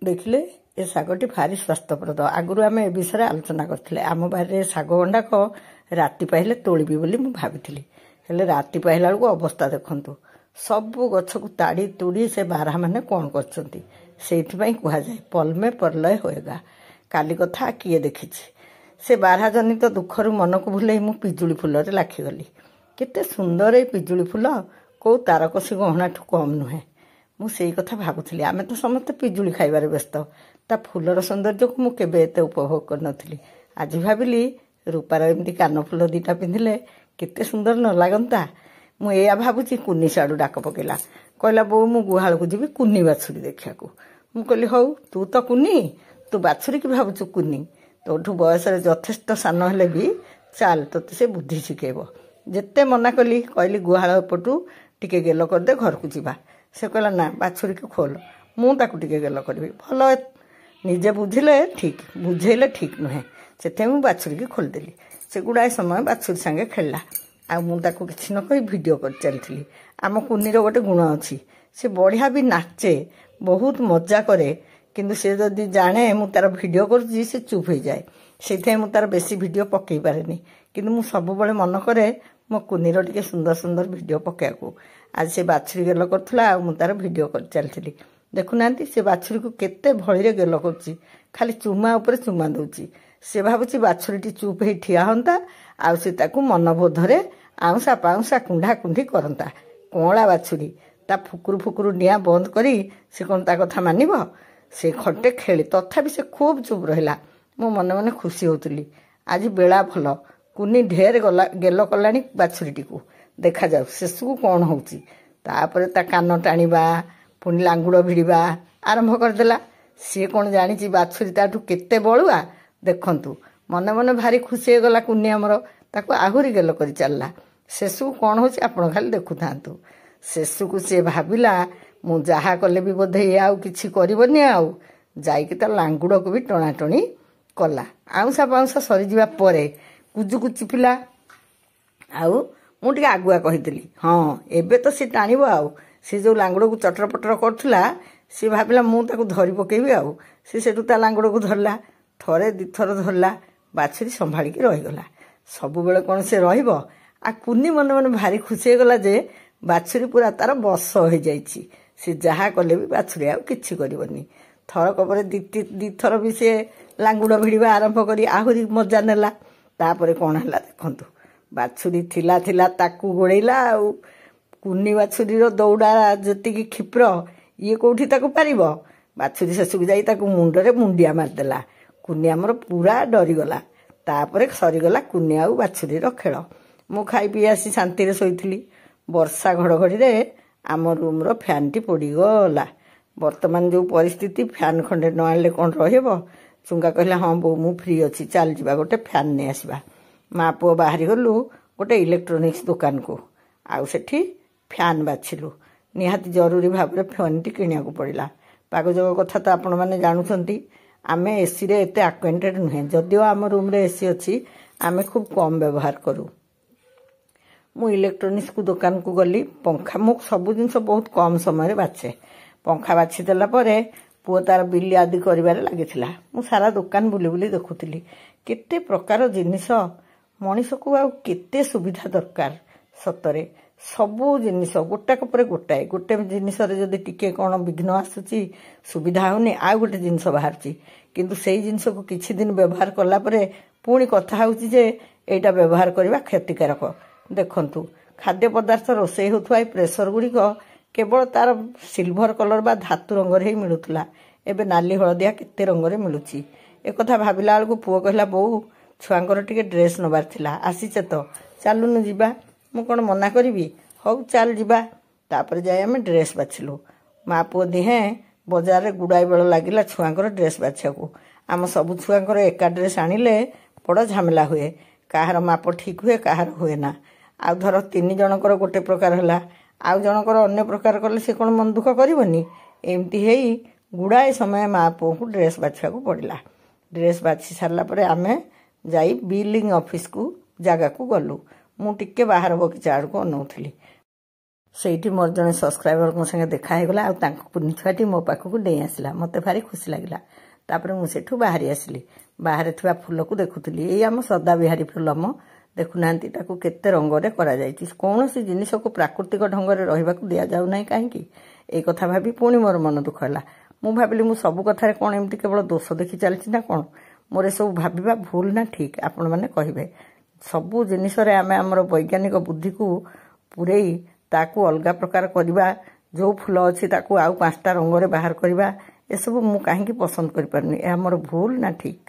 देखिले ए शागटी भारी स्वास्थ्यप्रद आगुरी आम ए विषय आलोचना करते आम बारे शाग गंडाक राति पाइले तोलिबी बोली मु भाविथिली हेले राति पाइला बेलू अवस्था देखंतु सबु गछ को ताड़ी तुड़ी से बारहा माने कौन करछंती सेइथिपई कुहा जाय पलमे परलय होएगा काली कथा किए देखिछि से बारहा जनित दुखरु मन को भुलई मु पिजुली फुल रे लाखी गली केते सुंदर ए पिजुली फुल को तारकसी गहना ठु कम नुहे मु सेई कथा भाबुथिली आमे तो समस्त पिजुली खाइबारे व्यस्त ता फुलर सौंदर्य को मु केबे एते उपभोग कर नथिली आज भाबिली रूपार एमती कान फुल दीटा पिंधिले केते सुंदर न लागंता मु एया भाबुची कुन्नी साडू डाक पकेला कहला बो मु गुहाल को जीवी कुन्नी बाछुरी देखिया को मु कहली हौ तू तो कुन्नी तू बाछुरी की भाबुचु कुन्नी तोठू बयस रे यथेष्ट सान हेले भी चाल तोते से बुद्धि शिखेब जेते मना कली कहली गुहाल पटू टिके गेल कर दे घर को जीवा से कहला ना बाछुरी के खोल मु ताकू टिके गेल करबी भल निजे बुझिले ठीक बुझेले ठीक नुहे से मु बाछुरी की खोल देली से गुड़ाए समय बाछुरी संगे खेलला आ मु ताकू किछि न कहि वीडियो कर चलथिली आम कुन्नीर गोटे गुण अछि से बढ़िया भी नाचे बहुत मजा करे किंतु से जदि जाने मु तार वीडियो करछि से चुप हो जाए से मु तार बेसी वीडियो पकई पारेनी किंतु मु सब बेले मन करे मो कुन्नीर टिके सुंदर सुंदर वीडियो पकेयाकू आज से बाछुरी गेल करथला आ मु तार वीडियो कर चलथिली देखुनांती से बाछुरी को केते भଳି रे गेल करछि खाली चुमा ऊपर चुमा दउछि से भाबुछि बाछुरीटी चुप हे ठिया हंता आ से ताकू मनबोधरे आउसा पाउसा कुंढा कुंढी करंता कोला बाछुरी ता फुकुरु फुकुरु निया बंद करी से कोन ता कथा मानिबो से खटे खेली तथापि से खूब चुप रहिला मो मन मन खुशी होतली आज बेला भल कुनी ढेर गला गेल कलानी बाछुरीटी को देखा जाऊ शेषकू कौन होउची तापर ता कान टाणीबा पुणी लांगुड़ भिड़वा आरंभ करदेला सी कौन जानी बाछुरी ताठू केते बलुआ देखंतु मन मन भारी खुशी हो गला कुनी हमर ताको आहुरी गेल करी चलला शेषकू कौन होउची आपण खाली देखु थांतु शेषकू से भाबिला मु जहा कले भी बोधे आउ किछि करबनी आउ जाइके ता लांगुड़ को भी टणा टणी कला आउसा पाउसा सरी जिबा परे कुजु कुचि पिला आउ मु टिके आगुआ कहितली हाँ एबे तो से टाणीबो आउ से जो लांगुड़ को चटर पटर करथुला से भाबिला मु ताको धरी पकेबी आउ से सेटू ता लांगुड़ को धरला थरे दिथर धरला बाछुरी संभाली के रही गला सब बेले कोन से रहिबो आ कुन्नी मन मन भारी खुशी गला जे बाछुरी पूरा तार बस हो जाइछि से जहा कले भी बाछुरी आ किछि करबनी थर कपरे दिथर भी से लांगुड़ भिड़वा आरंभ करी आहुरी मजा नेला तापरे कोन हला देखंतु बाछुरी थिला थिला ताकू गोड़ेला आ कुन्नी बाछुरी रो दौड़ा जति की क्षिप्र ये कोठी ताकू पारिबो बाछुरी शेषकू जाई ताकू मुंडरे मुंडिया मारदेला कुन्नी हमर पूरा डरी गला तापरे सरी गला कुन्नी आ बाछुरी रो खेल मु खाई पी आसी शांति रे सोईथिली वर्षा घड़घड़ी रे आम रूम रो फैन टी पड़ी गला वर्तमान जो परिस्थिति फैन खंडे न आले कोन रहबो चुंगा कहला हां बो मु फ्री अछि चल जिबा गोटे फैन ने आसीबा मा पो बाहरी गलु गोटे इलेक्ट्रोनिक्स दुकान को आउ सेठी फैन बाछिलु निहाती जरूरी भाव रे फैन टी किनिया को पड़िला पागजग कथा तो आपण माने जानुछंती आमे एसी रे एते अक्वेंटेड नहे जदियो आम रूम रे एसी अछि आमे खूब कम व्यवहार करू मु इलेक्ट्रोनिक्स को दुकान को गली पंखा मु सब जिनस बहुत कम समय बाछे पंखा बाछि देला परे पुओ तार बिल्ली आदि करिबारे लागिथिला मु सारा दुकान बुली बुली देखुथिली केते प्रकार जिनिस मनीष को आ केते सुविधा दरकार सतरे सबु जिनिस गोटाक परे गोटाए गोटे जिनिस रे जदि टिके कोन विघ्न आसुची सुविधा होनी आ गोटे जिनिस बाहरची किंतु सेही जिनिस को किछि दिन व्यवहार करला परे पुणी कथा होउची जे एटा व्यवहार करबा क्षतिकारक देखंतु खाद्य पदार्थ रोषे होथुआ प्रेशर गुड़ी केवल तार सिल्वर कलर बा धातु रंग रे मिलुथला एबे नाली हळदिया केते रंग रे मिलुची ए कथा भाबिला बेलू पुओ कहला बो छुआंकर टिके ड्रेस नबार थिला आसीचे तो चालुनु जिबा मु कोन मना करबी हौ चल जिबा तापर जाय हम ड्रेस बाछिलु मा पुओ दिहे बाजार रे गुडाई बेल लागिला छुआंकर ड्रेस बाछिया को आम सब छुआंकर एका ड्रेस आनिले बड़ झमेला हुए काहार माप ठीक हुए काहार हुए ना आ धर तीन जनकर गोटे प्रकार हला आउ जनकर अन्य प्रकार कले से कोन मन दुख करबनी एमती हेई गुडाए समय मा पो को ड्रेस बाछिया को पड़िला ड्रेस बाछि सारला परे आमे जाई बिलिंग ऑफिस को जागा को गलु मु टिके बाहर बगीचा आड़ को अनौथिली ସେଇଠି ମୋର ଜଣେ ସବସ୍କ୍ରାଇବରଙ୍କ ସାଙ୍ଗେ ଦେଖା ହେଇଗଲା ଆଉ ତାଙ୍କ କୁନି ଛୁଆଟି ମୋ ପାଖକୁ ଡେଇଁ ଆସିଲା। ମୋତେ ଭାରି ଖୁସି ଲାଗିଲା। ତାପରେ ମୁଁ ସେଠୁ ବାହାରି ଆସିଲି। ବାହାରେ ଥିବା ଫୁଲକୁ ଦେଖୁଥିଲି। ଏଇ ଆମ ସଦାବିହାରୀ ଫୁଲ ମ ଦେଖୁନାହାନ୍ତି ତାକୁ କେତେ ରଙ୍ଗରେ କରାଯାଇଛି। କୌଣସି ଜିନିଷକୁ ପ୍ରାକୃତିକ ଢଙ୍ଗରେ ରହିବାକୁ ଦିଆଯାଉ ନାହିଁ କାହିଁକି? ଏଇ କଥା ଭାବି ପୁଣି ମୋର ମନ ଦୁଃଖ ହେଲା। ମୁଁ ଭାବିଲି ମୁଁ ସବୁ କଥାରେ କ'ଣ ଏମିତି କେବଳ ଦୋଷ ଦେଖି ଚାଲିଛି ନା କ'ଣ? ମୋର ଏସବୁ ଭାବିବା ଭୁଲ ନା ଠିକ୍ ଆପଣମାନେ କହିବେ। ସବୁ ଜିନିଷରେ ଆମେ ଆମର ବୈଜ୍ଞାନିକ ବୁଦ୍ଧିକୁ ପୂରେଇ ତାକୁ ଅଲଗା ପ୍ରକାର କରିବା, ଯେଉଁ ଫୁଲ ଅଛି ତାକୁ ଆଉ 5ଟା ରଙ୍ଗରେ ବାହାର କରିବା, ଏସବୁ ମୁଁ କାହିଁକି ପସନ୍ଦ କରିପାରୁନି? ଏହା ମୋର ଭୁଲ ନା ଠିକ୍?